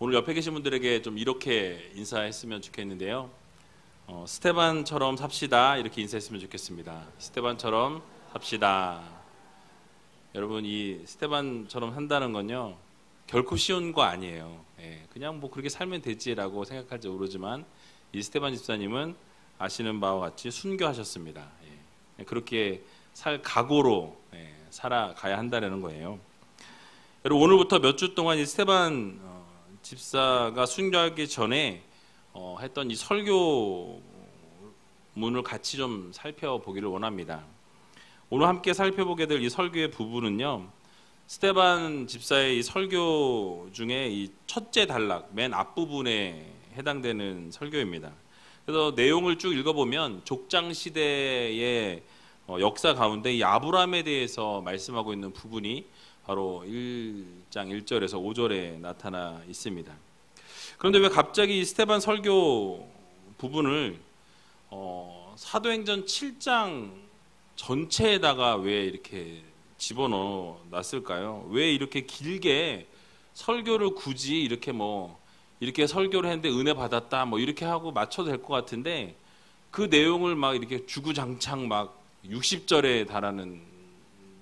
오늘 옆에 계신 분들에게 좀 이렇게 인사했으면 좋겠는데요. 스테반처럼 삽시다 이렇게 인사했으면 좋겠습니다. 스테반처럼 삽시다. 여러분, 이 스테반처럼 산다는 건요 결코 쉬운 거 아니에요. 그냥 뭐 그렇게 살면 되지라고 생각할지 모르지만 이 스테반 집사님은 아시는 바와 같이 순교하셨습니다. 그렇게 살 각오로 살아가야 한다는 거예요. 여러분, 오늘부터 몇 주 동안 이 스테반 집사가 순교하기 전에 했던 이 설교문을 같이 좀 살펴보기를 원합니다. 오늘 함께 살펴보게 될 이 설교의 부분은요, 스테반 집사의 이 설교 중에 이 첫째 단락, 맨 앞부분에 해당되는 설교입니다. 그래서 내용을 쭉 읽어보면 족장 시대의 역사 가운데 이 아브라함에 대해서 말씀하고 있는 부분이 바로 1장 1절에서 5절에 나타나 있습니다. 그런데 왜 갑자기 스테반 설교 부분을 사도행전 7장 전체에다가 왜 이렇게 집어넣어 놨을까요? 왜 이렇게 길게 설교를 굳이 이렇게 설교를 했는데 은혜 받았다 이렇게 하고 맞춰도 될 것 같은데 그 내용을 막 이렇게 주구장창 막 60절에 달하는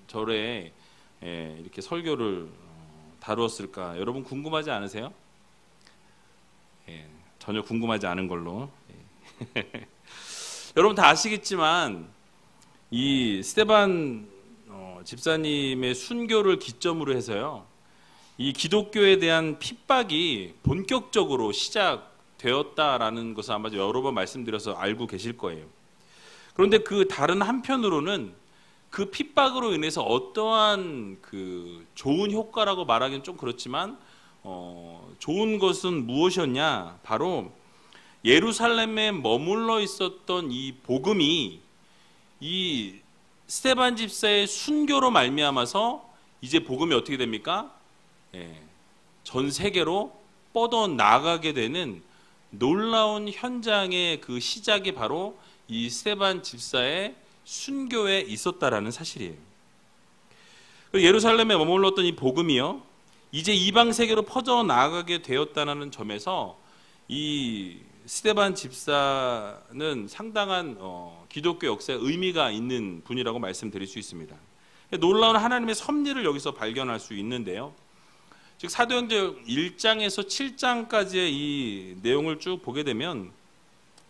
절에 이렇게 설교를 다루었을까? 여러분 궁금하지 않으세요? 전혀 궁금하지 않은 걸로. 여러분 다 아시겠지만 이 스테반 집사님의 순교를 기점으로 해서요, 이 기독교에 대한 핍박이 본격적으로 시작되었다라는 것을 아마 여러 번 말씀드려서 알고 계실 거예요. 그런데 그 다른 한편으로는 그 핍박으로 인해서 어떠한 그 좋은 효과라고 말하기는 좀 그렇지만 좋은 것은 무엇이었냐? 바로 예루살렘에 머물러 있었던 이 복음이 이 스테반 집사의 순교로 말미암아서 이제 복음이 어떻게 됩니까? 전 세계로 뻗어 나가게 되는 놀라운 현장의 그 시작이 바로 이 스테반 집사의 순교에 있었다라는 사실이에요. 예루살렘에 머물렀던 이 복음이요, 이제 이방 세계로 퍼져 나가게 되었다는 점에서 이 스테반 집사는 상당한 기독교 역사에 의미가 있는 분이라고 말씀드릴 수 있습니다. 놀라운 하나님의 섭리를 여기서 발견할 수 있는데요. 즉 사도행전 1장에서 7장까지의 이 내용을 쭉 보게 되면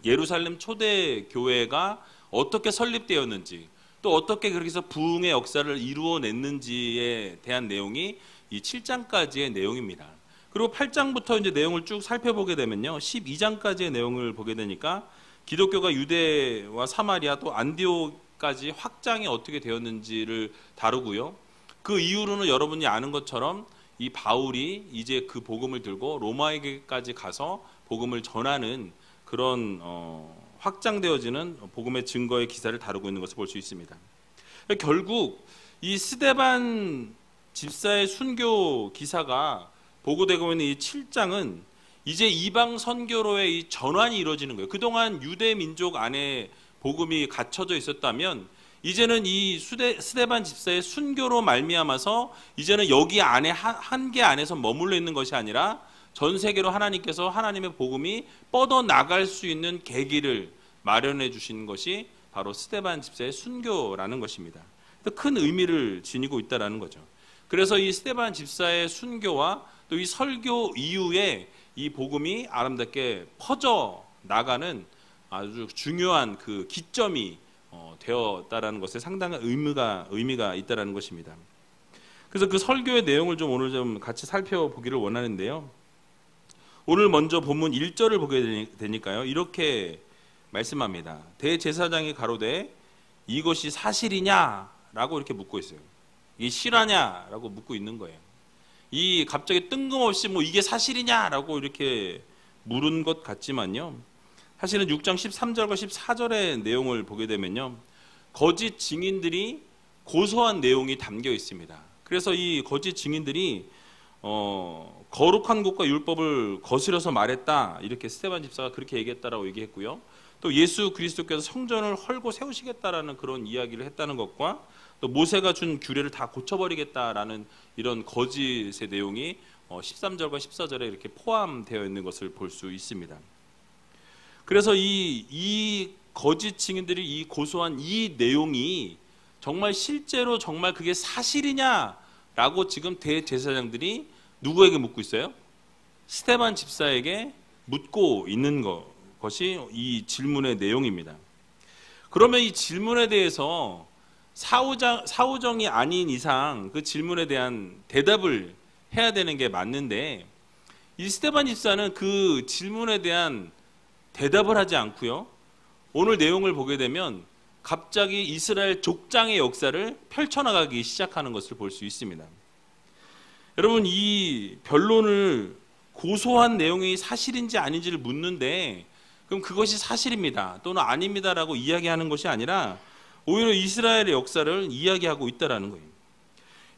예루살렘 초대 교회가 어떻게 설립되었는지, 또 어떻게 그렇게 해서 부흥의 역사를 이루어냈는지에 대한 내용이 이 7장까지의 내용입니다. 그리고 8장부터 이제 내용을 쭉 살펴보게 되면요, 12장까지의 내용을 보게 되니까 기독교가 유대와 사마리아 또 안디옥까지 확장이 어떻게 되었는지를 다루고요. 그 이후로는 여러분이 아는 것처럼 이 바울이 이제 그 복음을 들고 로마에게까지 가서 복음을 전하는 그런 확장되어지는 복음의 증거의 기사를 다루고 있는 것을 볼 수 있습니다. 결국 이 스데반 집사의 순교 기사가 보고되고 있는 이 7장은 이제 이방 선교로의 이 전환이 이루어지는 거예요. 그동안 유대 민족 안에 복음이 갇혀져 있었다면 이제는 이 스데반 집사의 순교로 말미암아서 이제는 여기 안에 한계 안에서 머물러 있는 것이 아니라 전 세계로 하나님께서 하나님의 복음이 뻗어 나갈 수 있는 계기를 마련해 주신 것이 바로 스데반 집사의 순교라는 것입니다. 큰 의미를 지니고 있다는 거죠. 그래서 이 스데반 집사의 순교와 또 이 설교 이후에 이 복음이 아름답게 퍼져 나가는 아주 중요한 그 기점이 되었다라는 것에 상당한 의미가 있다라는 것입니다. 그래서 그 설교의 내용을 좀 오늘 좀 같이 살펴보기를 원하는데요. 오늘 먼저 본문 1절을 보게 되니까요, 이렇게 말씀합니다. 대제사장이 가로되 이것이 사실이냐라고 이렇게 묻고 있어요. 이게 실화냐라고 묻고 있는 거예요. 이 갑자기 뜬금없이 이게 사실이냐라고 이렇게 물은 것 같지만요, 사실은 6장 13절과 14절의 내용을 보게 되면요, 거짓 증인들이 고소한 내용이 담겨 있습니다. 그래서 이 거짓 증인들이 거룩한 것과 율법을 거스려서 말했다, 이렇게 스데반 집사가 그렇게 얘기했다라고 얘기했고요. 또 예수 그리스도께서 성전을 헐고 세우시겠다라는 그런 이야기를 했다는 것과 또 모세가 준 규례를 다 고쳐버리겠다라는 이런 거짓의 내용이 13절과 14절에 이렇게 포함되어 있는 것을 볼 수 있습니다. 그래서 이 거짓 증인들이 이 고소한 이 내용이 정말 실제로 정말 그게 사실이냐라고 지금 대제사장들이 누구에게 묻고 있어요? 스데반 집사에게 묻고 있는 것이 이 질문의 내용입니다. 그러면 이 질문에 대해서 사후정이 아닌 이상 그 질문에 대한 대답을 해야 되는 게 맞는데, 이 스데반 집사는 그 질문에 대한 대답을 하지 않고요, 오늘 내용을 보게 되면 갑자기 이스라엘 족장의 역사를 펼쳐나가기 시작하는 것을 볼 수 있습니다. 여러분, 이 변론을 고소한 내용이 사실인지 아닌지를 묻는데, 그럼 그것이 사실입니다 또는 아닙니다라고 이야기하는 것이 아니라 오히려 이스라엘의 역사를 이야기하고 있다는 거예요.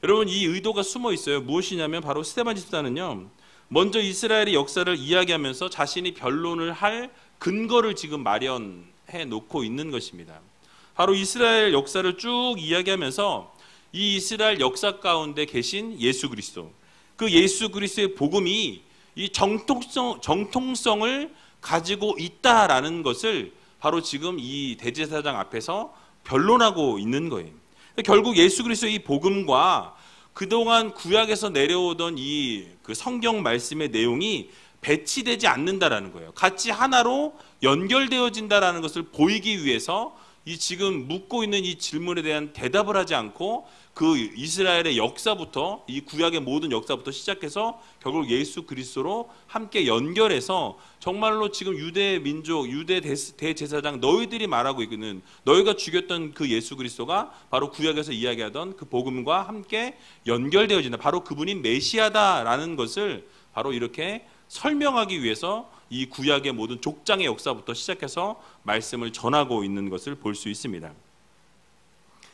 여러분, 이 의도가 숨어 있어요. 무엇이냐면 바로 스데반 집사는요, 먼저 이스라엘의 역사를 이야기하면서 자신이 변론을 할 근거를 지금 마련해 놓고 있는 것입니다. 바로 이스라엘 역사를 쭉 이야기하면서 이 이스라엘 역사 가운데 계신 예수 그리스도, 그 예수 그리스도의 복음이 이 정통성을 가지고 있다라는 것을 바로 지금 이 대제사장 앞에서 변론하고 있는 거예요. 결국 예수 그리스도의 이 복음과 그동안 구약에서 내려오던 이 그 성경 말씀의 내용이 배치되지 않는다라는 거예요. 같이 하나로 연결되어진다라는 것을 보이기 위해서 이 지금 묻고 있는 이 질문에 대한 대답을 하지 않고 그 이스라엘의 역사부터, 이 구약의 모든 역사부터 시작해서 결국 예수 그리스도로 함께 연결해서 정말로 지금 유대 민족, 유대 대제사장 너희들이 말하고 있는, 너희가 죽였던 그 예수 그리스도가 바로 구약에서 이야기하던 그 복음과 함께 연결되어진다, 바로 그분이 메시아다라는 것을 바로 이렇게 설명하기 위해서 이 구약의 모든 족장의 역사부터 시작해서 말씀을 전하고 있는 것을 볼 수 있습니다.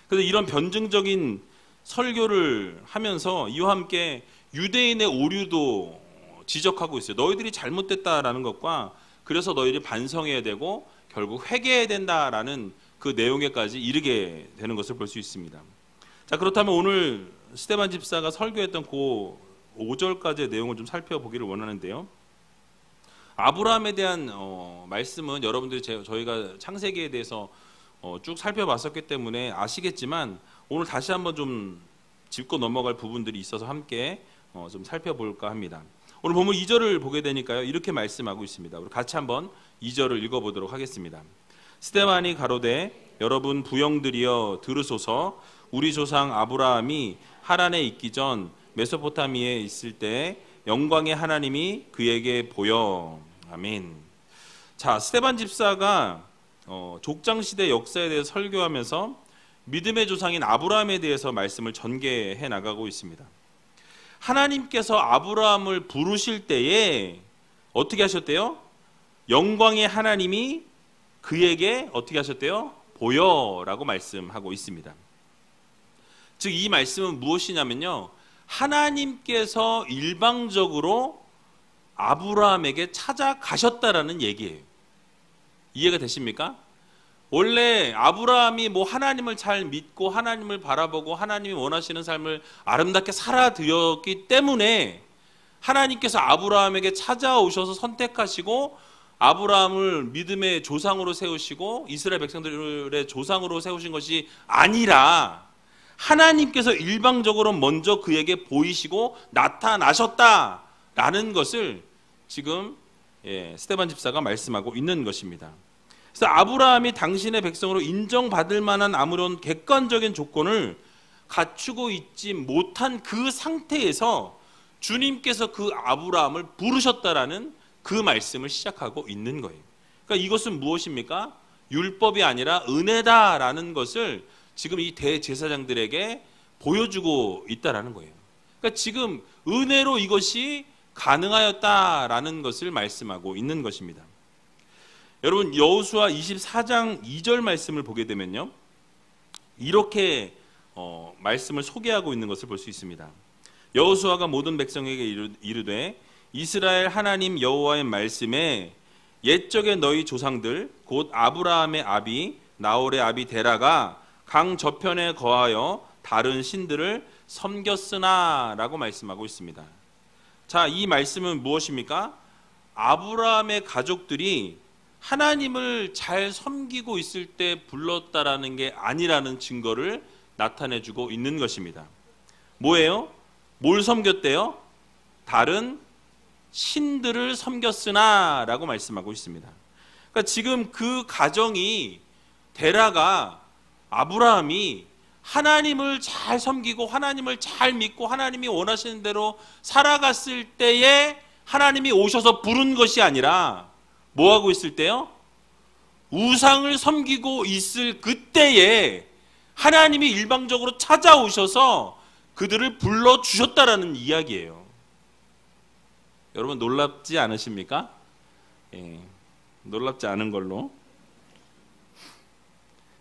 그래서 이런 변증적인 설교를 하면서 이와 함께 유대인의 오류도 지적하고 있어요. 너희들이 잘못됐다라는 것과 그래서 너희들이 반성해야 되고 결국 회개해야 된다라는 그 내용에까지 이르게 되는 것을 볼 수 있습니다. 자, 그렇다면 오늘 스데반 집사가 설교했던 그 5절까지의 내용을 좀 살펴보기를 원하는데요. 아브라함에 대한 말씀은 여러분들이 저희가 창세기에 대해서 쭉 살펴봤었기 때문에 아시겠지만 오늘 다시 한번 좀 짚고 넘어갈 부분들이 있어서 함께 좀 살펴볼까 합니다. 오늘 본문 2절을 보게 되니까요, 이렇게 말씀하고 있습니다. 우리 같이 한번 2절을 읽어보도록 하겠습니다. 스데반이 가로되 여러분 부영들이여 들으소서. 우리 조상 아브라함이 하란에 있기 전 메소포타미아에 있을 때 영광의 하나님이 그에게 보여. 아멘. 자, 스데반 집사가 족장시대 역사에 대해서 설교하면서 믿음의 조상인 아브라함에 대해서 말씀을 전개해 나가고 있습니다. 하나님께서 아브라함을 부르실 때에 어떻게 하셨대요? 영광의 하나님이 그에게 어떻게 하셨대요? 보여라고 말씀하고 있습니다. 즉 이 말씀은 무엇이냐면요, 하나님께서 일방적으로 아브라함에게 찾아가셨다라는 얘기예요. 이해가 되십니까? 원래 아브라함이 하나님을 잘 믿고 하나님을 바라보고 하나님이 원하시는 삶을 아름답게 살아드렸기 때문에 하나님께서 아브라함에게 찾아오셔서 선택하시고 아브라함을 믿음의 조상으로 세우시고 이스라엘 백성들의 조상으로 세우신 것이 아니라 하나님께서 일방적으로 먼저 그에게 보이시고 나타나셨다라는 것을 지금 스데반 집사가 말씀하고 있는 것입니다. 그래서 아브라함이 당신의 백성으로 인정받을 만한 아무런 객관적인 조건을 갖추고 있지 못한 그 상태에서 주님께서 그 아브라함을 부르셨다라는 그 말씀을 시작하고 있는 거예요. 그러니까 이것은 무엇입니까? 율법이 아니라 은혜다라는 것을 지금 이 대제사장들에게 보여주고 있다라는 거예요. 그러니까 지금 은혜로 이것이 가능하였다라는 것을 말씀하고 있는 것입니다. 여러분, 여호수아 24장 2절 말씀을 보게 되면요, 이렇게 말씀을 소개하고 있는 것을 볼 수 있습니다. 여호수아가 모든 백성에게 이르되 이스라엘 하나님 여호와의 말씀에 옛적의 너희 조상들 곧 아브라함의 아비 나홀의 아비 데라가 강 저편에 거하여 다른 신들을 섬겼으나 라고 말씀하고 있습니다. 자, 이 말씀은 무엇입니까? 아브라함의 가족들이 하나님을 잘 섬기고 있을 때 불렀다라는 게 아니라는 증거를 나타내주고 있는 것입니다. 뭐예요? 뭘 섬겼대요? 다른 신들을 섬겼으나 라고 말씀하고 있습니다. 그러니까 지금 그 가정이, 데라가, 아브라함이 하나님을 잘 섬기고 하나님을 잘 믿고 하나님이 원하시는 대로 살아갔을 때에 하나님이 오셔서 부른 것이 아니라 뭐하고 있을 때요? 우상을 섬기고 있을 그때에 하나님이 일방적으로 찾아오셔서 그들을 불러주셨다라는 이야기예요. 여러분 놀랍지 않으십니까? 예, 놀랍지 않은 걸로.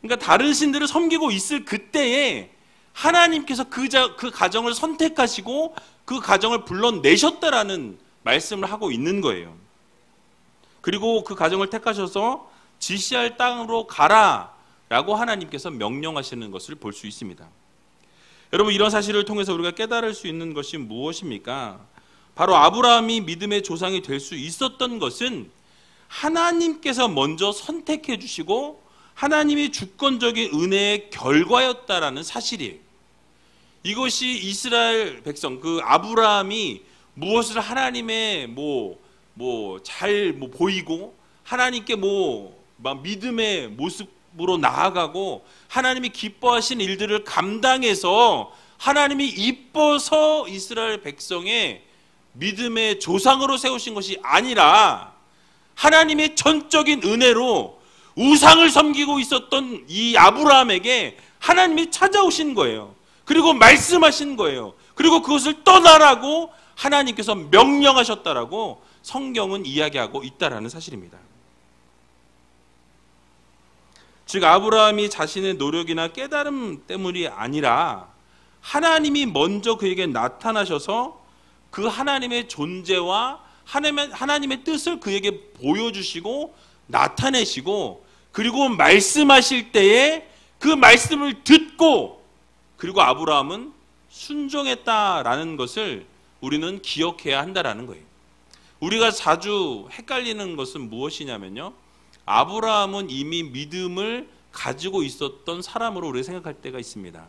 그러니까 다른 신들을 섬기고 있을 그때에 하나님께서 그 가정을 선택하시고 그 가정을 불러내셨다라는 말씀을 하고 있는 거예요. 그리고 그 가정을 택하셔서 지시할 땅으로 가라 라고 하나님께서 명령하시는 것을 볼 수 있습니다. 여러분, 이런 사실을 통해서 우리가 깨달을 수 있는 것이 무엇입니까? 바로 아브라함이 믿음의 조상이 될 수 있었던 것은 하나님께서 먼저 선택해 주시고 하나님이 주권적인 은혜의 결과였다라는 사실이에요. 이것이 이스라엘 백성, 그 아브라함이 무엇을 하나님의 잘 보이고 하나님께 막 믿음의 모습으로 나아가고 하나님이 기뻐하신 일들을 감당해서 하나님이 이뻐서 이스라엘 백성의 믿음의 조상으로 세우신 것이 아니라 하나님의 전적인 은혜로 우상을 섬기고 있었던 이 아브라함에게 하나님이 찾아오신 거예요. 그리고 말씀하신 거예요. 그리고 그것을 떠나라고 하나님께서 명령하셨다라고 성경은 이야기하고 있다라는 사실입니다. 즉 아브라함이 자신의 노력이나 깨달음 때문이 아니라 하나님이 먼저 그에게 나타나셔서 그 하나님의 존재와 하나님의 뜻을 그에게 보여주시고 나타내시고 그리고 말씀하실 때에 그 말씀을 듣고 그리고 아브라함은 순종했다라는 것을 우리는 기억해야 한다라는 거예요. 우리가 자주 헷갈리는 것은 무엇이냐면요, 아브라함은 이미 믿음을 가지고 있었던 사람으로 우리가 생각할 때가 있습니다.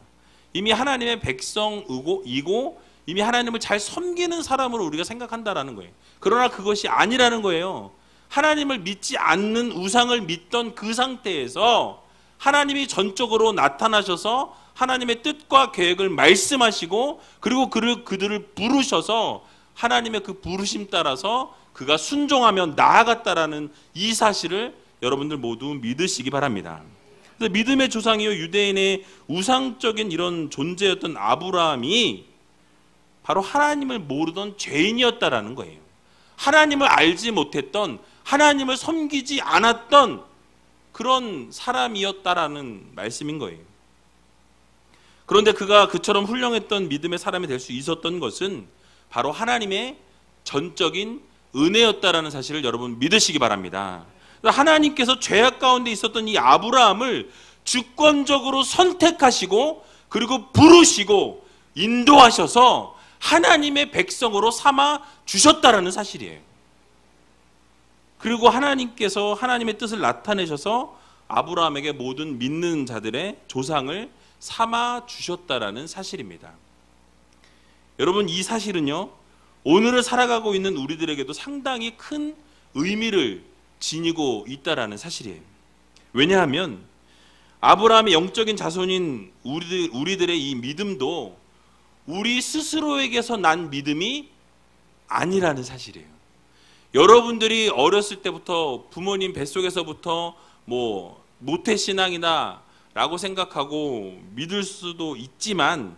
이미 하나님의 백성이고 이미 하나님을 잘 섬기는 사람으로 우리가 생각한다라는 거예요. 그러나 그것이 아니라는 거예요. 하나님을 믿지 않는 우상을 믿던 그 상태에서 하나님이 전적으로 나타나셔서 하나님의 뜻과 계획을 말씀하시고 그리고 그들을 부르셔서 하나님의 그 부르심 따라서 그가 순종하며 나아갔다라는 이 사실을 여러분들 모두 믿으시기 바랍니다. 그래서 믿음의 조상이요 유대인의 우상적인 이런 존재였던 아브라함이 바로 하나님을 모르던 죄인이었다라는 거예요. 하나님을 알지 못했던, 하나님을 섬기지 않았던 그런 사람이었다라는 말씀인 거예요. 그런데 그가 그처럼 훌륭했던 믿음의 사람이 될 수 있었던 것은 바로 하나님의 전적인 은혜였다라는 사실을 여러분 믿으시기 바랍니다. 하나님께서 죄악 가운데 있었던 이 아브라함을 주권적으로 선택하시고 그리고 부르시고 인도하셔서 하나님의 백성으로 삼아 주셨다라는 사실이에요. 그리고 하나님께서 하나님의 뜻을 나타내셔서 아브라함에게 모든 믿는 자들의 조상을 삼아 주셨다라는 사실입니다. 여러분, 이 사실은요, 오늘을 살아가고 있는 우리들에게도 상당히 큰 의미를 지니고 있다라는 사실이에요. 왜냐하면 아브라함의 영적인 자손인 우리들의 이 믿음도 우리 스스로에게서 난 믿음이 아니라는 사실이에요. 여러분들이 어렸을 때부터 부모님 뱃속에서부터 모태신앙이다 라고 생각하고 믿을 수도 있지만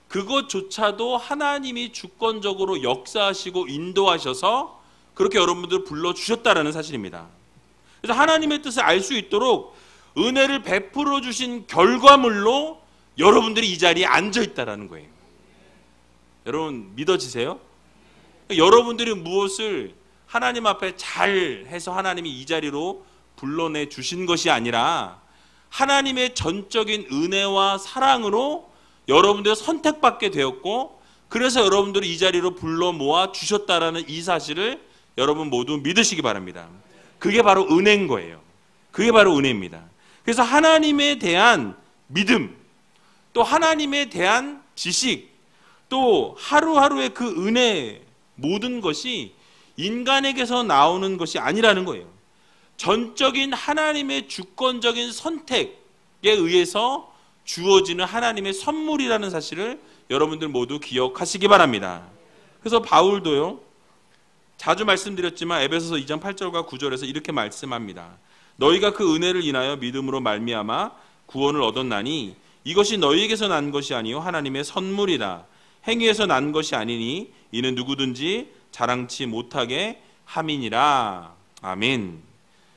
그것조차도 하나님이 주권적으로 역사하시고 인도하셔서 그렇게 여러분들을 불러주셨다라는 사실입니다. 그래서 하나님의 뜻을 알 수 있도록 은혜를 베풀어 주신 결과물로 여러분들이 이 자리에 앉아 있다라는 거예요. 여러분 믿어지세요? 여러분들이 무엇을 하나님 앞에 잘 해서 하나님이 이 자리로 불러내 주신 것이 아니라 하나님의 전적인 은혜와 사랑으로 여러분들이 선택받게 되었고 그래서 여러분들이 이 자리로 불러 모아 주셨다라는 이 사실을 여러분 모두 믿으시기 바랍니다. 그게 바로 은혜인 거예요. 그게 바로 은혜입니다. 그래서 하나님에 대한 믿음, 또 하나님에 대한 지식, 또 하루하루의 그 은혜, 모든 것이 인간에게서 나오는 것이 아니라는 거예요. 전적인 하나님의 주권적인 선택에 의해서 주어지는 하나님의 선물이라는 사실을 여러분들 모두 기억하시기 바랍니다. 그래서 바울도요, 자주 말씀드렸지만 에베소서 2장 8절과 9절에서 이렇게 말씀합니다. 너희가 그 은혜를 인하여 믿음으로 말미암아 구원을 얻었나니 이것이 너희에게서 난 것이 아니요 하나님의 선물이라. 행위에서 난 것이 아니니 이는 누구든지 자랑치 못하게 함이니라. 아멘.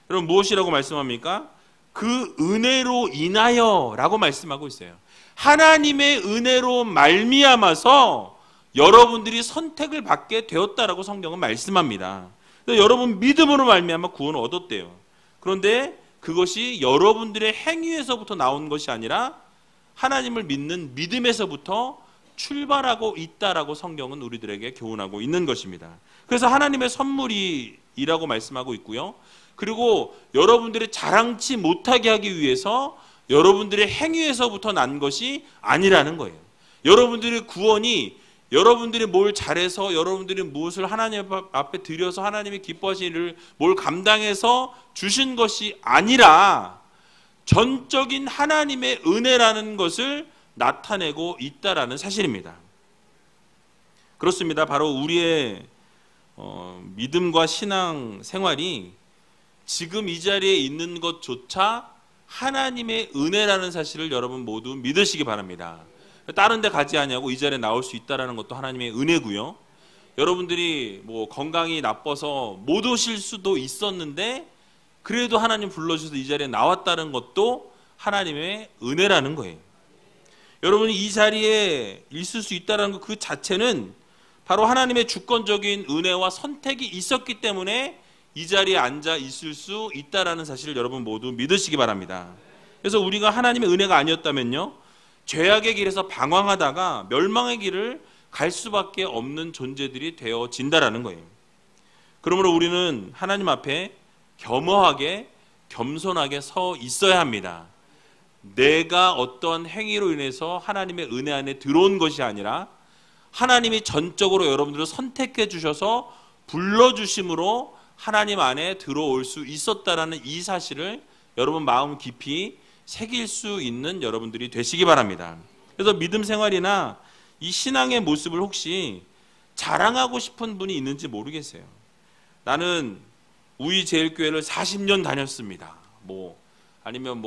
여러분 무엇이라고 말씀합니까? 그 은혜로 인하여 라고 말씀하고 있어요. 하나님의 은혜로 말미암아서 여러분들이 선택을 받게 되었다라고 성경은 말씀합니다. 여러분 믿음으로 말미암아 구원을 얻었대요. 그런데 그것이 여러분들의 행위에서부터 나온 것이 아니라 하나님을 믿는 믿음에서부터 출발하고 있다라고 성경은 우리들에게 교훈하고 있는 것입니다. 그래서 하나님의 선물이라고 말씀하고 있고요. 그리고 여러분들이 자랑치 못하게 하기 위해서 여러분들의 행위에서부터 난 것이 아니라는 거예요. 여러분들의 구원이 여러분들이 뭘 잘해서 여러분들이 무엇을 하나님 앞에 드려서 하나님이 기뻐하시는 일을 뭘 감당해서 주신 것이 아니라 전적인 하나님의 은혜라는 것을 나타내고 있다라는 사실입니다. 그렇습니다. 바로 우리의 믿음과 신앙 생활이 지금 이 자리에 있는 것조차 하나님의 은혜라는 사실을 여러분 모두 믿으시기 바랍니다. 다른 데 가지 아니하고 이 자리에 나올 수 있다는 것도 하나님의 은혜고요. 여러분들이 뭐 건강이 나빠서 못 오실 수도 있었는데 그래도 하나님 불러주셔서 이 자리에 나왔다는 것도 하나님의 은혜라는 거예요. 여러분이 이 자리에 있을 수 있다는 것 그 자체는 바로 하나님의 주권적인 은혜와 선택이 있었기 때문에 이 자리에 앉아 있을 수 있다는 사실을 여러분 모두 믿으시기 바랍니다. 그래서 우리가 하나님의 은혜가 아니었다면요, 죄악의 길에서 방황하다가 멸망의 길을 갈 수밖에 없는 존재들이 되어진다라는 거예요. 그러므로 우리는 하나님 앞에 겸허하게 겸손하게 서 있어야 합니다. 내가 어떤 행위로 인해서 하나님의 은혜 안에 들어온 것이 아니라 하나님이 전적으로 여러분들을 선택해 주셔서 불러주심으로 하나님 안에 들어올 수 있었다라는 이 사실을 여러분 마음 깊이 새길 수 있는 여러분들이 되시기 바랍니다. 그래서 믿음 생활이나 이 신앙의 모습을 혹시 자랑하고 싶은 분이 있는지 모르겠어요. 나는 우이제일교회를 40년 다녔습니다. 아니면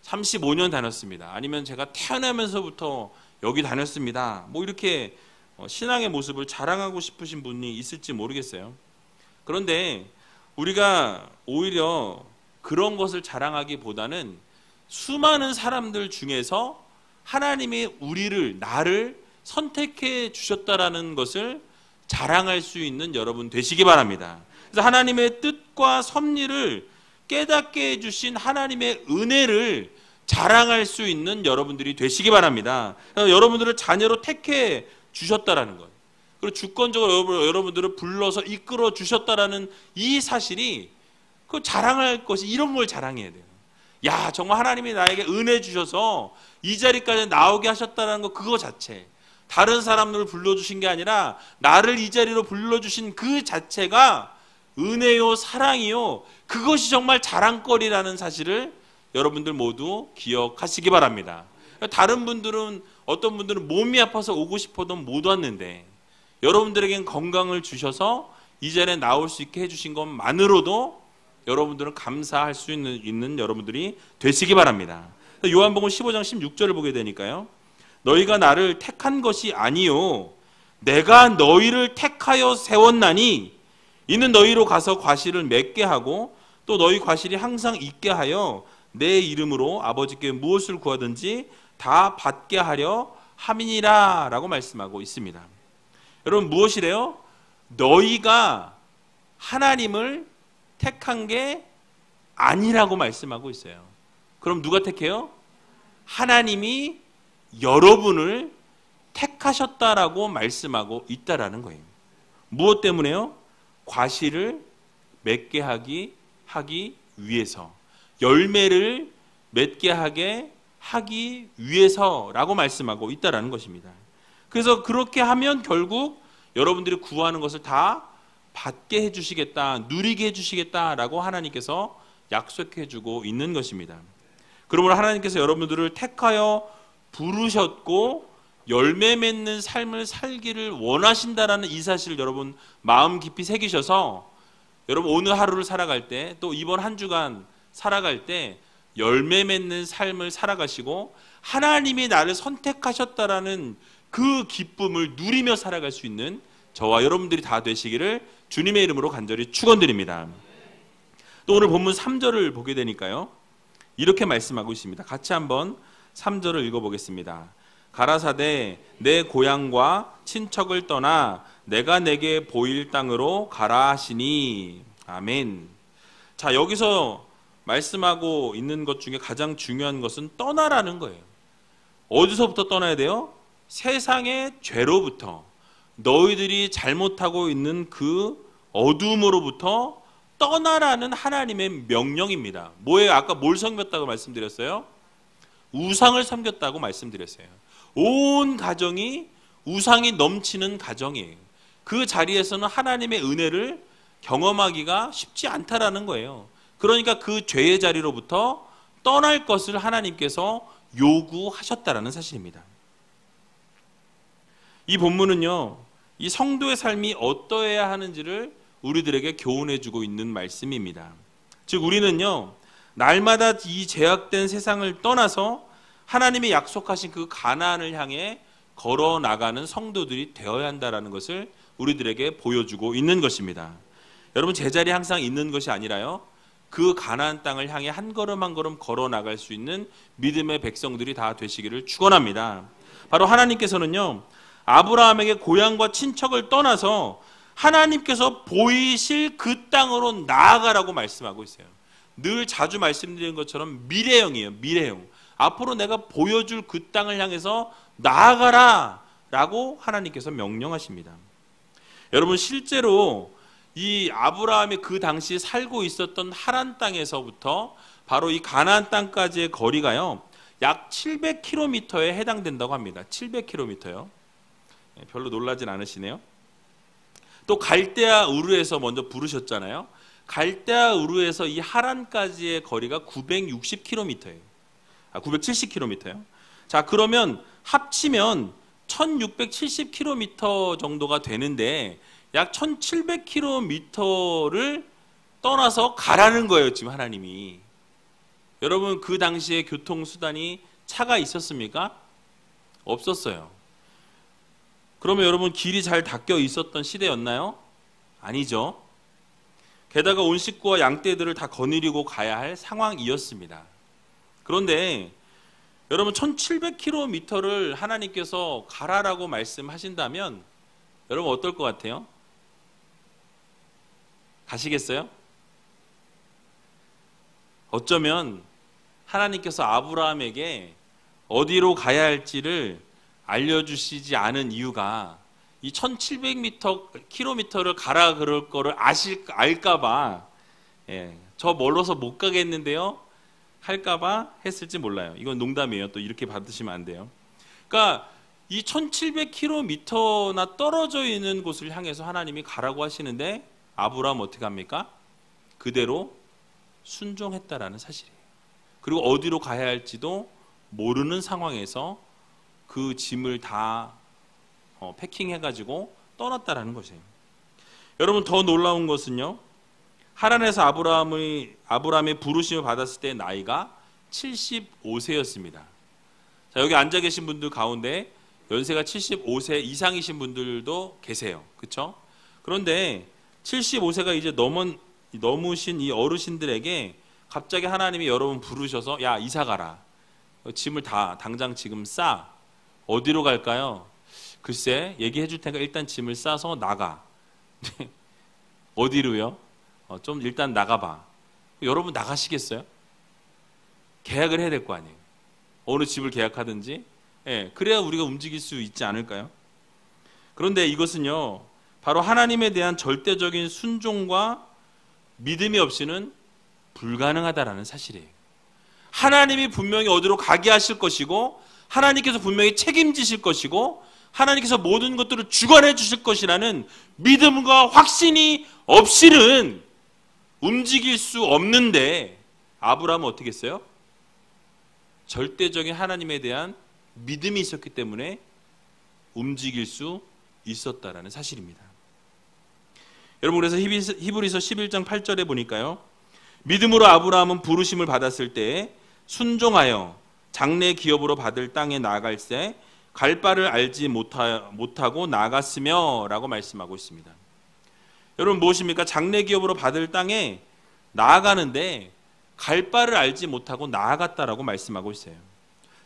35년 다녔습니다. 아니면 제가 태어나면서부터 여기 다녔습니다. 이렇게 신앙의 모습을 자랑하고 싶으신 분이 있을지 모르겠어요. 그런데 우리가 오히려 그런 것을 자랑하기보다는 수많은 사람들 중에서 하나님이 나를 선택해 주셨다라는 것을 자랑할 수 있는 여러분 되시기 바랍니다. 그래서 하나님의 뜻과 섭리를 깨닫게 해주신 하나님의 은혜를 자랑할 수 있는 여러분들이 되시기 바랍니다. 여러분들을 자녀로 택해 주셨다라는 것, 그리고 주권적으로 여러분들을 불러서 이끌어 주셨다라는 이 사실이 그 자랑할 것이 이런 걸 자랑해야 돼요. 야, 정말 하나님이 나에게 은혜 주셔서 이 자리까지 나오게 하셨다는 것, 그거 자체, 다른 사람들을 불러주신 게 아니라 나를 이 자리로 불러주신 그 자체가 은혜요 사랑이요, 그것이 정말 자랑거리라는 사실을 여러분들 모두 기억하시기 바랍니다. 다른 분들은, 어떤 분들은 몸이 아파서 오고 싶어도 못 왔는데 여러분들에겐 건강을 주셔서 이 자리에 나올 수 있게 해주신 것만으로도 여러분들은 감사할 수 있는 여러분들이 되시기 바랍니다. 요한복음 15장 16절을 보게 되니까요, 너희가 나를 택한 것이 아니요 내가 너희를 택하여 세웠나니 이는 너희로 가서 과실을 맺게 하고 또 너희 과실이 항상 있게 하여 내 이름으로 아버지께 무엇을 구하든지 다 받게 하려 함이니라 라고 말씀하고 있습니다. 여러분 무엇이래요? 너희가 하나님을 택한 게 아니라고 말씀하고 있어요. 그럼 누가 택해요? 하나님이 여러분을 택하셨다라고 말씀하고 있다라는 거예요. 무엇 때문에요? 과실을 맺게 하기 위해서, 열매를 맺게 하기 위해서라고 말씀하고 있다라는 것입니다. 그래서 그렇게 하면 결국 여러분들이 구하는 것을 다 받게 해주시겠다, 누리게 해주시겠다라고 하나님께서 약속해주고 있는 것입니다. 그러므로 하나님께서 여러분들을 택하여 부르셨고 열매 맺는 삶을 살기를 원하신다라는 이 사실을 여러분 마음 깊이 새기셔서 여러분 오늘 하루를 살아갈 때, 또 이번 한 주간 살아갈 때 열매 맺는 삶을 살아가시고 하나님이 나를 선택하셨다라는 그 기쁨을 누리며 살아갈 수 있는 저와 여러분들이 다 되시기를 주님의 이름으로 간절히 축원드립니다. 또 오늘 본문 3절을 보게 되니까요, 이렇게 말씀하고 있습니다. 같이 한번 3절을 읽어보겠습니다. 가라사대 내 고향과 친척을 떠나 내가 내게 보일 땅으로 가라 하시니. 아멘. 자, 여기서 말씀하고 있는 것 중에 가장 중요한 것은 떠나라는 거예요. 어디서부터 떠나야 돼요? 세상의 죄로부터, 너희들이 잘못하고 있는 그 어둠으로부터 떠나라는 하나님의 명령입니다. 뭐예요? 아까 뭘 섬겼다고 말씀드렸어요? 우상을 섬겼다고 말씀드렸어요. 온 가정이 우상이 넘치는 가정이에요. 그 자리에서는 하나님의 은혜를 경험하기가 쉽지 않다라는 거예요. 그러니까 그 죄의 자리로부터 떠날 것을 하나님께서 요구하셨다라는 사실입니다. 이 본문은요, 이 성도의 삶이 어떠해야 하는지를 우리들에게 교훈해주고 있는 말씀입니다. 즉 우리는요, 날마다 이 제약된 세상을 떠나서 하나님이 약속하신 그 가나안을 향해 걸어 나가는 성도들이 되어야 한다라는 것을 우리들에게 보여주고 있는 것입니다. 여러분, 제자리에 항상 있는 것이 아니라요, 그 가나안 땅을 향해 한 걸음 한 걸음 걸어 나갈 수 있는 믿음의 백성들이 다 되시기를 축원합니다. 바로 하나님께서는요, 아브라함에게 고향과 친척을 떠나서 하나님께서 보이실 그 땅으로 나아가라고 말씀하고 있어요. 늘 자주 말씀드리는 것처럼 미래형이에요. 미래형. 앞으로 내가 보여줄 그 땅을 향해서 나아가라 라고 하나님께서 명령하십니다. 여러분, 실제로 이 아브라함이 그 당시 살고 있었던 하란 땅에서부터 바로 이 가나안 땅까지의 거리가요, 약 700km에 해당된다고 합니다. 700km요. 별로 놀라진 않으시네요. 또 갈대아 우르에서 먼저 부르셨잖아요. 갈대아 우르에서 이 하란까지의 거리가 960km예요. 970km요. 자, 그러면 합치면 1670km 정도가 되는데 약 1700km를 떠나서 가라는 거예요, 지금 하나님이. 여러분, 그 당시에 교통수단이 차가 있었습니까? 없었어요. 그러면 여러분, 길이 잘 닦여 있었던 시대였나요? 아니죠. 게다가 온 식구와 양떼들을 다 거느리고 가야 할 상황이었습니다. 그런데 여러분, 1700km를 하나님께서 가라라고 말씀하신다면 여러분 어떨 것 같아요? 가시겠어요? 어쩌면 하나님께서 아브라함에게 어디로 가야 할지를 알려주시지 않은 이유가 이 1700km를 가라 그럴 거를 알까봐, 저 멀어서 못 가겠는데요 할까봐 했을지 몰라요. 이건 농담이에요. 또 이렇게 받으시면 안 돼요. 그러니까 이 1700km나 떨어져 있는 곳을 향해서 하나님이 가라고 하시는데 아브라함 어떻게 합니까? 그대로 순종했다라는 사실이에요. 그리고 어디로 가야 할지도 모르는 상황에서 그 짐을 다 패킹해가지고 떠났다라는 것이에요. 여러분, 더 놀라운 것은요, 하란에서 아브라함의 부르심을 받았을 때 나이가 75세였습니다. 자, 여기 앉아 계신 분들 가운데 연세가 75세 이상이신 분들도 계세요. 그렇죠? 그런데 75세가 이제 넘으신 이 어르신들에게 갑자기 하나님이 여러분 부르셔서, 야, 이사 가라. 짐을 다 당장 지금 싸. 어디로 갈까요? 글쎄, 얘기해 줄 테니까 일단 짐을 싸서 나가. 어디로요? 좀 일단 나가봐. 여러분 나가시겠어요? 계약을 해야 될 거 아니에요. 어느 집을 계약하든지 예, 그래야 우리가 움직일 수 있지 않을까요? 그런데 이것은요, 바로 하나님에 대한 절대적인 순종과 믿음이 없이는 불가능하다라는 사실이에요. 하나님이 분명히 어디로 가게 하실 것이고, 하나님께서 분명히 책임지실 것이고, 하나님께서 모든 것들을 주관해 주실 것이라는 믿음과 확신이 없이는 움직일 수 없는데, 아브라함은 어떻게 했어요? 절대적인 하나님에 대한 믿음이 있었기 때문에 움직일 수 있었다라는 사실입니다. 여러분, 그래서 히브리서 11장 8절에 보니까요, 믿음으로 아브라함은 부르심을 받았을 때 순종하여 장래 기업으로 받을 땅에 나아갈 때 갈 바를 알지 못하고 나아갔으며 라고 말씀하고 있습니다. 여러분, 무엇입니까? 장래 기업으로 받을 땅에 나아가는데 갈 바를 알지 못하고 나아갔다라고 말씀하고 있어요.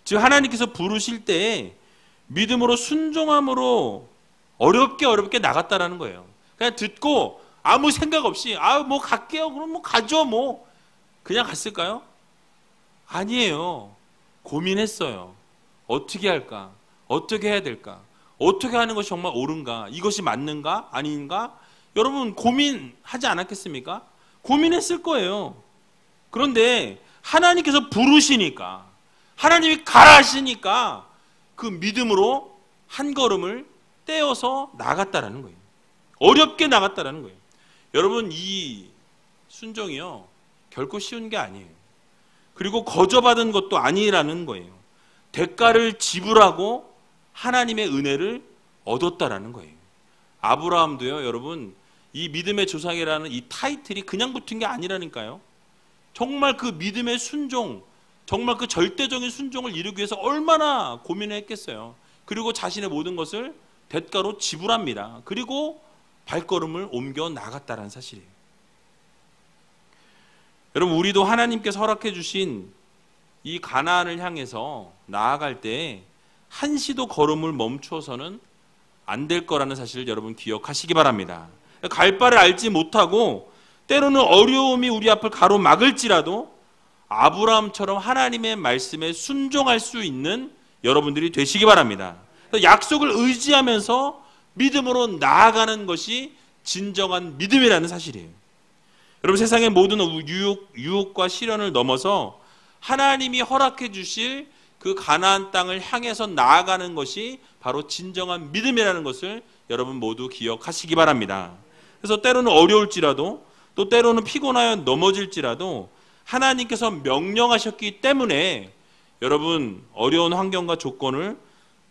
즉, 하나님께서 부르실 때 믿음으로 순종함으로 어렵게 나갔다라는 거예요. 그냥 듣고 아무 생각 없이 뭐 갈게요. 그럼 뭐 가죠. 뭐 그냥 갔을까요? 아니에요. 고민했어요. 어떻게 할까? 어떻게 해야 될까? 어떻게 하는 것이 정말 옳은가? 이것이 맞는가? 아닌가? 여러분, 고민하지 않았겠습니까? 고민했을 거예요. 그런데 하나님께서 부르시니까, 하나님이 가라 하시니까 그 믿음으로 한 걸음을 떼어서 나갔다라는 거예요. 어렵게 나갔다라는 거예요. 여러분, 이 순종이요, 결코 쉬운 게 아니에요. 그리고 거저받은 것도 아니라는 거예요. 대가를 지불하고 하나님의 은혜를 얻었다라는 거예요. 아브라함도요, 여러분, 이 믿음의 조상이라는 이 타이틀이 그냥 붙은 게 아니라니까요. 정말 그 믿음의 순종, 정말 그 절대적인 순종을 이루기 위해서 얼마나 고민을 했겠어요. 그리고 자신의 모든 것을 대가로 지불합니다. 그리고 발걸음을 옮겨 나갔다는 사실이에요. 여러분, 우리도 하나님께서 허락해 주신 이 가나안을 향해서 나아갈 때 한시도 걸음을 멈춰서는 안 될 거라는 사실을 여러분 기억하시기 바랍니다. 갈 바를 알지 못하고 때로는 어려움이 우리 앞을 가로막을지라도 아브라함처럼 하나님의 말씀에 순종할 수 있는 여러분들이 되시기 바랍니다. 약속을 의지하면서 믿음으로 나아가는 것이 진정한 믿음이라는 사실이에요. 여러분, 세상의 모든 유혹과 시련을 넘어서 하나님이 허락해 주실 그 가나안 땅을 향해서 나아가는 것이 바로 진정한 믿음이라는 것을 여러분 모두 기억하시기 바랍니다. 그래서 때로는 어려울지라도, 또 때로는 피곤하여 넘어질지라도 하나님께서 명령하셨기 때문에 여러분 어려운 환경과 조건을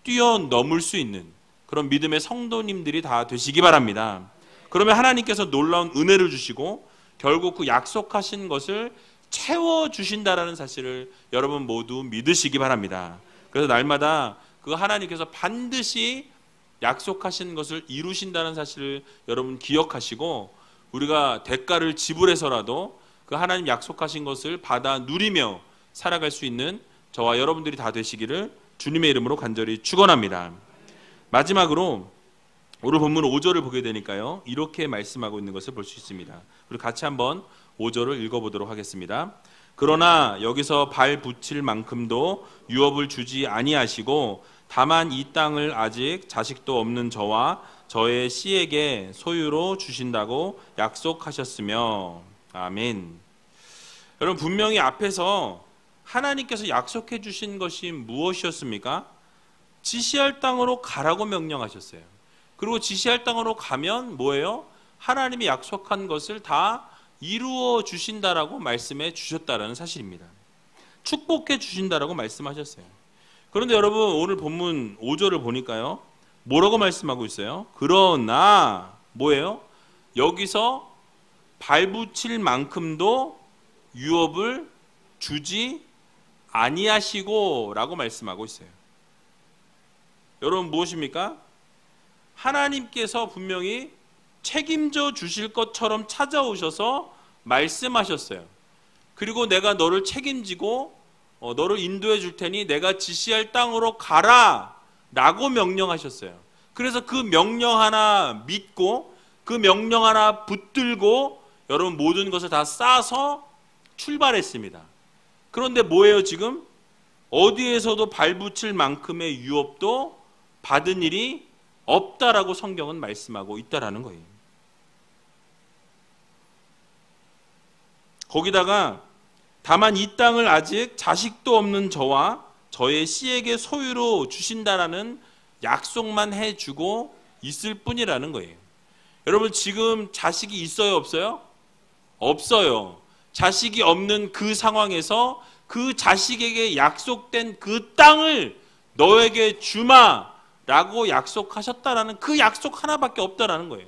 뛰어넘을 수 있는 그런 믿음의 성도님들이 다 되시기 바랍니다. 그러면 하나님께서 놀라운 은혜를 주시고 결국 그 약속하신 것을 채워주신다라는 사실을 여러분 모두 믿으시기 바랍니다. 그래서 날마다 그 하나님께서 반드시 약속하신 것을 이루신다는 사실을 여러분 기억하시고, 우리가 대가를 지불해서라도 그 하나님 약속하신 것을 받아 누리며 살아갈 수 있는 저와 여러분들이 다 되시기를 주님의 이름으로 간절히 축원합니다. 마지막으로 오늘 본문 5절을 보게 되니까요, 이렇게 말씀하고 있는 것을 볼 수 있습니다. 우리 같이 한번 5절을 읽어보도록 하겠습니다. 그러나 여기서 발 붙일 만큼도 유업을 주지 아니하시고 다만 이 땅을 아직 자식도 없는 저와 저의 씨에게 소유로 주신다고 약속하셨으며. 아멘. 여러분, 분명히 앞에서 하나님께서 약속해 주신 것이 무엇이었습니까? 지시할 땅으로 가라고 명령하셨어요. 그리고 지시할 땅으로 가면 뭐예요? 하나님이 약속한 것을 다 이루어 주신다라고 말씀해 주셨다라는 사실입니다. 축복해 주신다라고 말씀하셨어요. 그런데 여러분, 오늘 본문 5절을 보니까요, 뭐라고 말씀하고 있어요? 그러나 뭐예요? 여기서 발붙일 만큼도 유업을 주지 아니하시고 라고 말씀하고 있어요. 여러분, 무엇입니까? 하나님께서 분명히 책임져 주실 것처럼 찾아오셔서 말씀하셨어요. 그리고 내가 너를 책임지고 너를 인도해 줄 테니 내가 지시할 땅으로 가라 라고 명령하셨어요. 그래서 그 명령 하나 믿고 그 명령 하나 붙들고 여러분 모든 것을 다 싸서 출발했습니다. 그런데 뭐예요 지금? 어디에서도 발붙일 만큼의 유업도 받은 일이 없다라고 성경은 말씀하고 있다라는 거예요. 거기다가 다만 이 땅을 아직 자식도 없는 저와 저의 씨에게 소유로 주신다라는 약속만 해주고 있을 뿐이라는 거예요. 여러분 지금 자식이 있어요, 없어요? 없어요. 자식이 없는 그 상황에서 그 자식에게 약속된 그 땅을 너에게 주마라고 약속하셨다라는 그 약속 하나밖에 없다라는 거예요.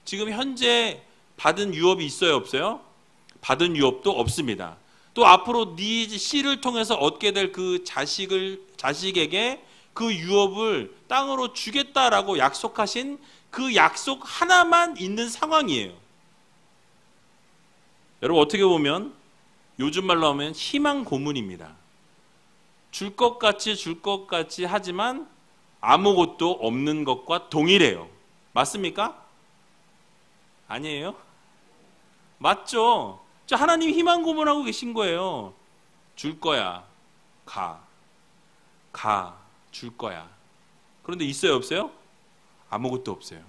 지금 현재 받은 유업이 있어요, 없어요? 받은 유업도 없습니다. 또 앞으로 네 씨를 통해서 얻게 될 그 자식에게 그 유업을 땅으로 주겠다라고 약속하신 그 약속 하나만 있는 상황이에요. 여러분 어떻게 보면 요즘 말로 하면 희망 고문입니다. 줄 것 같이 하지만 아무것도 없는 것과 동일해요. 맞습니까? 아니에요? 맞죠? 하나님 희망 고문하고 계신 거예요. 줄 거야. 가, 줄 거야. 그런데 있어요, 없어요? 아무것도 없어요.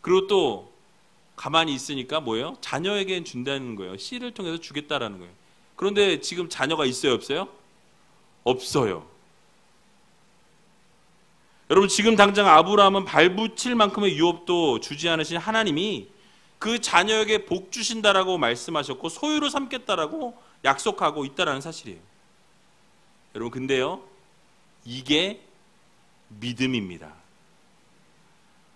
그리고 또 가만히 있으니까 뭐예요? 자녀에겐 준다는 거예요. 씨를 통해서 주겠다라는 거예요. 그런데 지금 자녀가 있어요, 없어요? 없어요. 여러분 지금 당장 아브라함은 발붙일 만큼의 유업도 주지 않으신 하나님이 그 자녀에게 복 주신다라고 말씀하셨고 소유로 삼겠다라고 약속하고 있다라는 사실이에요. 여러분 근데요, 이게 믿음입니다.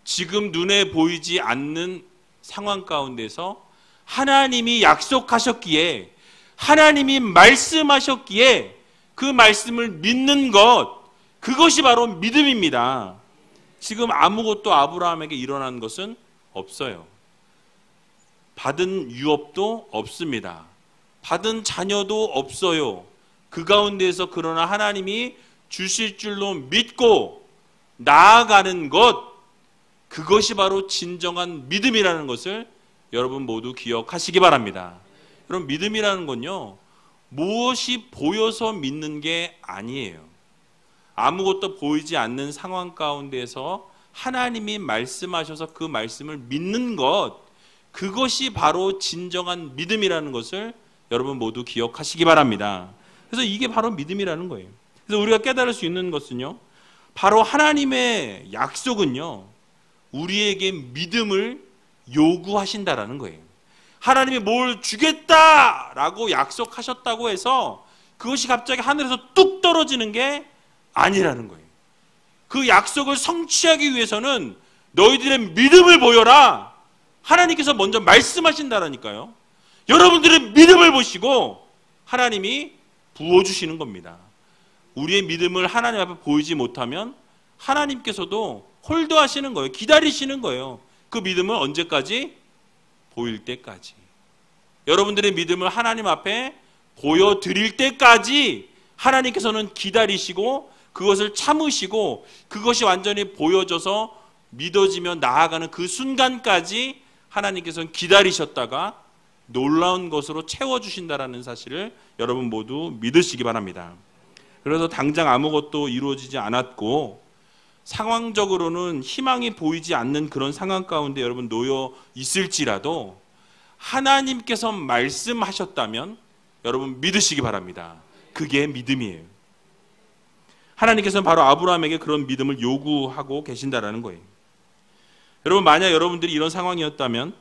지금 눈에 보이지 않는 상황 가운데서 하나님이 약속하셨기에, 하나님이 말씀하셨기에 그 말씀을 믿는 것, 그것이 바로 믿음입니다. 지금 아무것도 아브라함에게 일어난 것은 없어요. 받은 유업도 없습니다. 받은 자녀도 없어요. 그 가운데서 그러나 하나님이 주실 줄로 믿고 나아가는 것, 그것이 바로 진정한 믿음이라는 것을 여러분 모두 기억하시기 바랍니다. 여러분 믿음이라는 건요, 무엇이 보여서 믿는 게 아니에요. 아무것도 보이지 않는 상황 가운데서 하나님이 말씀하셔서 그 말씀을 믿는 것, 그것이 바로 진정한 믿음이라는 것을 여러분 모두 기억하시기 바랍니다. 그래서 이게 바로 믿음이라는 거예요. 그래서 우리가 깨달을 수 있는 것은요, 바로 하나님의 약속은요, 우리에게 믿음을 요구하신다라는 거예요. 하나님이 뭘 주겠다라고 약속하셨다고 해서 그것이 갑자기 하늘에서 뚝 떨어지는 게 아니라는 거예요. 그 약속을 성취하기 위해서는 너희들의 믿음을 보여라, 하나님께서 먼저 말씀하신다라니까요. 여러분들의 믿음을 보시고 하나님이 부어주시는 겁니다. 우리의 믿음을 하나님 앞에 보이지 못하면 하나님께서도 홀드하시는 거예요. 기다리시는 거예요. 그 믿음을 언제까지? 보일 때까지. 여러분들의 믿음을 하나님 앞에 보여드릴 때까지 하나님께서는 기다리시고 그것을 참으시고 그것이 완전히 보여져서 믿어지며 나아가는 그 순간까지 하나님께서는 기다리셨다가 놀라운 것으로 채워주신다라는 사실을 여러분 모두 믿으시기 바랍니다. 그래서 당장 아무것도 이루어지지 않았고 상황적으로는 희망이 보이지 않는 그런 상황 가운데 여러분 놓여 있을지라도 하나님께서 말씀하셨다면 여러분 믿으시기 바랍니다. 그게 믿음이에요. 하나님께서는 바로 아브라함에게 그런 믿음을 요구하고 계신다라는 거예요. 여러분 만약 여러분들이 이런 상황이었다면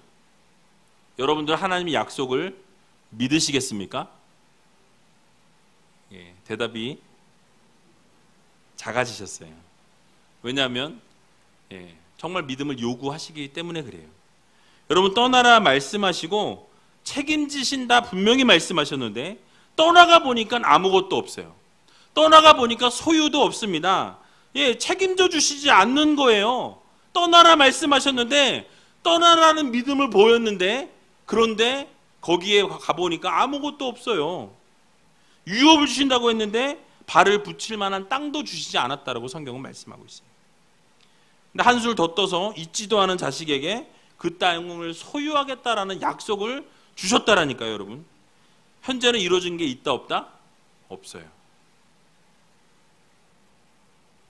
여러분들 하나님의 약속을 믿으시겠습니까? 예, 대답이 작아지셨어요. 왜냐하면 정말 믿음을 요구하시기 때문에 그래요. 여러분 떠나라 말씀하시고 책임지신다 분명히 말씀하셨는데 떠나가 보니까 아무것도 없어요. 떠나가 보니까 소유도 없습니다. 책임져 주시지 않는 거예요. 떠나라 말씀하셨는데 떠나라는 믿음을 보였는데 그런데 거기에 가보니까 아무것도 없어요. 유업을 주신다고 했는데 발을 붙일 만한 땅도 주시지 않았다라고 성경은 말씀하고 있어요. 근데 한술 더 떠서 있지도 않은 자식에게 그 땅을 소유하겠다라는 약속을 주셨다라니까요, 여러분. 현재는 이루어진 게 있다 없다? 없어요.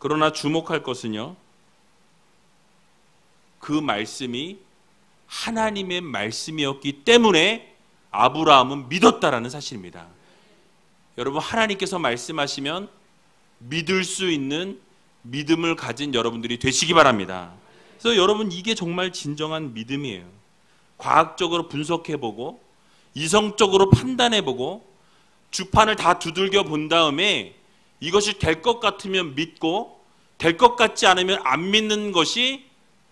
그러나 주목할 것은요, 그 말씀이 하나님의 말씀이었기 때문에 아브라함은 믿었다라는 사실입니다. 여러분, 하나님께서 말씀하시면 믿을 수 있는 믿음을 가진 여러분들이 되시기 바랍니다. 그래서 여러분, 이게 정말 진정한 믿음이에요. 과학적으로 분석해보고 이성적으로 판단해보고 주판을 다 두들겨 본 다음에 이것이 될 것 같으면 믿고 될 것 같지 않으면 안 믿는 것이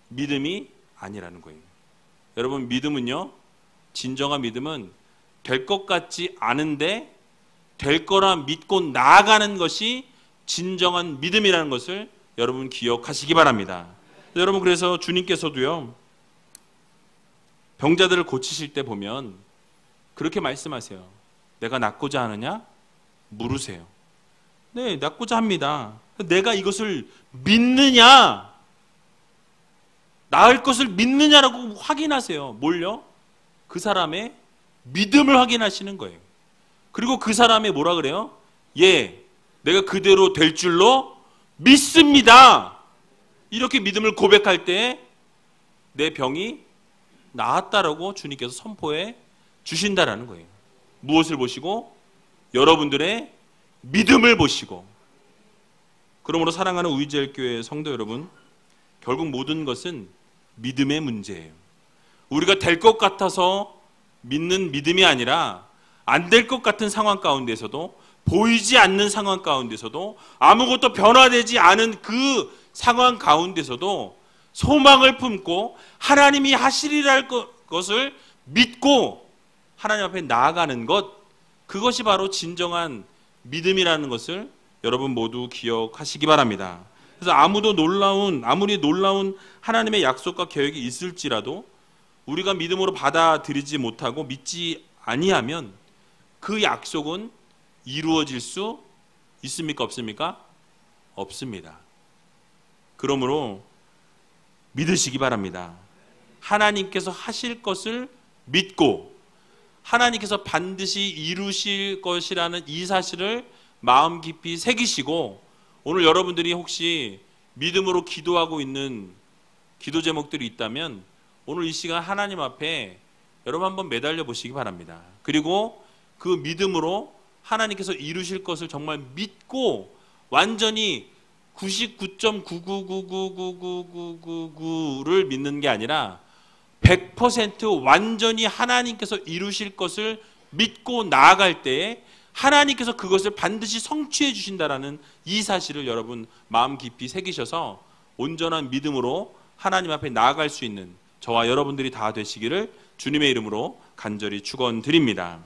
믿음이 아니라는 거예요. 여러분, 믿음은요, 진정한 믿음은 될 것 같지 않은데 될 거라 믿고 나아가는 것이 진정한 믿음이라는 것을 여러분 기억하시기 바랍니다. 여러분, 그래서 주님께서도요, 병자들을 고치실 때 보면 그렇게 말씀하세요. 내가 낫고자 하느냐? 물으세요. 네, 낫고자 합니다. 내가 이것을 믿느냐? 나을 것을 믿느냐라고 확인하세요. 뭘요? 그 사람의 믿음을 확인하시는 거예요. 그리고 그 사람의 뭐라 그래요? 예, 내가 그대로 될 줄로 믿습니다. 이렇게 믿음을 고백할 때 내 병이 나았다라고 주님께서 선포해 주신다라는 거예요. 무엇을 보시고? 여러분들의 믿음을 보시고. 그러므로 사랑하는 우이젤교회 성도 여러분, 결국 모든 것은 믿음의 문제예요. 우리가 될 것 같아서 믿는 믿음이 아니라 안 될 것 같은 상황 가운데서도, 보이지 않는 상황 가운데서도, 아무것도 변화되지 않은 그 상황 가운데서도 소망을 품고 하나님이 하시리라 할 것을 믿고 하나님 앞에 나아가는 것, 그것이 바로 진정한 믿음이라는 것을 여러분 모두 기억하시기 바랍니다. 그래서 아무리 놀라운 하나님의 약속과 계획이 있을지라도 우리가 믿음으로 받아들이지 못하고 믿지 아니하면 그 약속은 이루어질 수 있습니까? 없습니까? 없습니다. 그러므로 믿으시기 바랍니다. 하나님께서 하실 것을 믿고 하나님께서 반드시 이루실 것이라는 이 사실을 마음 깊이 새기시고, 오늘 여러분들이 혹시 믿음으로 기도하고 있는 기도 제목들이 있다면 오늘 이 시간 하나님 앞에 여러분 한번 매달려 보시기 바랍니다. 그리고 그 믿음으로 하나님께서 이루실 것을 정말 믿고 완전히 99.999999999를 믿는 게 아니라 100% 완전히 하나님께서 이루실 것을 믿고 나아갈 때에 하나님께서 그것을 반드시 성취해 주신다라는 이 사실을 여러분 마음 깊이 새기셔서 온전한 믿음으로 하나님 앞에 나아갈 수 있는 저와 여러분들이 다 되시기를 주님의 이름으로 간절히 축원드립니다.